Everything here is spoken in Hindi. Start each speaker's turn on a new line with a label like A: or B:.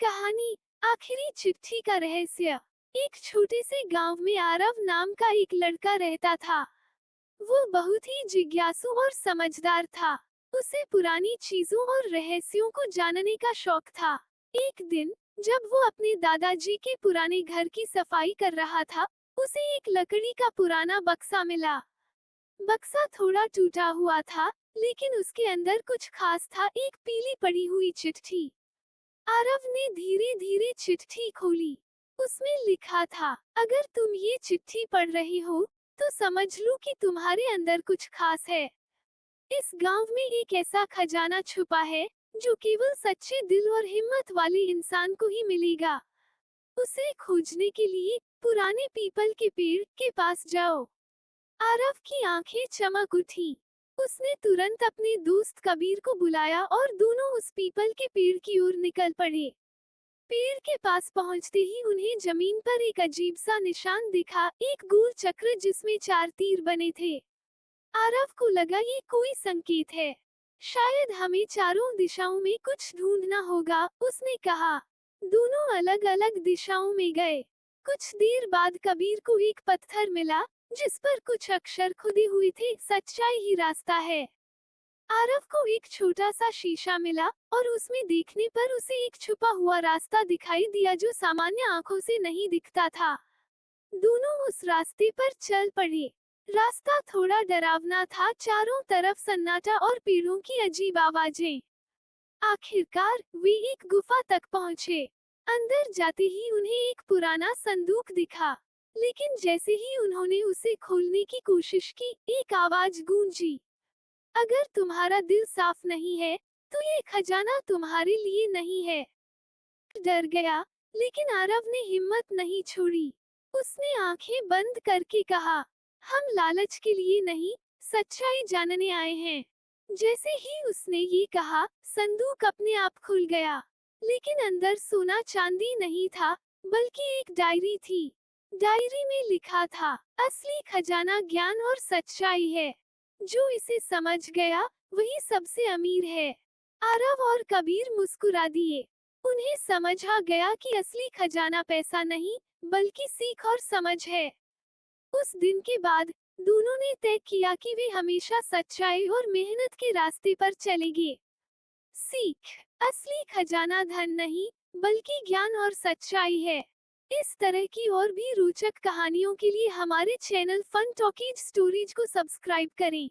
A: कहानी आखिरी चिट्ठी का रहस्य। एक छोटे से गांव में आरव नाम का एक लड़का रहता था। वो बहुत ही जिज्ञासु और समझदार था। उसे पुरानी चीजों और रहस्यों को जानने का शौक था। एक दिन जब वो अपने दादाजी के पुराने घर की सफाई कर रहा था, उसे एक लकड़ी का पुराना बक्सा मिला। बक्सा थोड़ा टूटा हुआ था, लेकिन उसके अंदर कुछ खास था, एक पीली पड़ी हुई चिट्ठी। आरव ने धीरे धीरे चिट्ठी खोली। उसमें लिखा था, अगर तुम ये चिट्ठी पढ़ रही हो तो समझ लो कि तुम्हारे अंदर कुछ खास है। इस गांव में एक ऐसा खजाना छुपा है जो केवल सच्चे दिल और हिम्मत वाले इंसान को ही मिलेगा। उसे खोजने के लिए पुराने पीपल के पेड़ के पास जाओ। आरव की आंखें चमक उठी। उसने तुरंत अपने दोस्त कबीर को बुलाया और दोनों उस पीपल के पेड़ की ओर निकल पड़े। पेड़ के पास पहुंचते ही उन्हें जमीन पर एक अजीब सा निशान दिखा, एक गोल चक्र जिसमें 4 तीर बने थे। आरव को लगा ये कोई संकेत है। शायद हमें चारों दिशाओं में कुछ ढूंढना होगा, उसने कहा। दोनों अलग अलग दिशाओं में गए। कुछ देर बाद कबीर को एक पत्थर मिला जिस पर कुछ अक्षर खुदे हुए थे, सच्चाई ही रास्ता है। आरव को एक छोटा सा शीशा मिला और उसमें देखने पर उसे एक छुपा हुआ रास्ता दिखाई दिया जो सामान्य आंखों से नहीं दिखता था। दोनों उस रास्ते पर चल पड़े। रास्ता थोड़ा डरावना था, चारों तरफ सन्नाटा और पेड़ों की अजीब आवाजें। आखिरकार वे एक गुफा तक पहुंचे। अंदर जाते ही उन्हें एक पुराना संदूक दिखा, लेकिन जैसे ही उन्होंने उसे खोलने की कोशिश की, एक आवाज गूंजी, अगर तुम्हारा दिल साफ नहीं है तो ये खजाना तुम्हारे लिए नहीं है। डर गया, लेकिन आरव ने हिम्मत नहीं छोड़ी। उसने आंखें बंद करके कहा, हम लालच के लिए नहीं, सच्चाई जानने आए हैं। जैसे ही उसने ये कहा, संदूक अपने आप खुल गया। लेकिन अंदर सोना चांदी नहीं था, बल्कि एक डायरी थी। डायरी में लिखा था, असली खजाना ज्ञान और सच्चाई है। जो इसे समझ गया वही सबसे अमीर है। आरव और कबीर मुस्कुरा दिए। उन्हें समझ आ गया कि असली खजाना पैसा नहीं, बल्कि सीख और समझ है। उस दिन के बाद दोनों ने तय किया कि वे हमेशा सच्चाई और मेहनत के रास्ते पर चलेंगे। सीख, असली खजाना धन नहीं, बल्कि ज्ञान और सच्चाई है। इस तरह की और भी रोचक कहानियों के लिए हमारे चैनल फन टॉकीज स्टोरीज को सब्सक्राइब करें।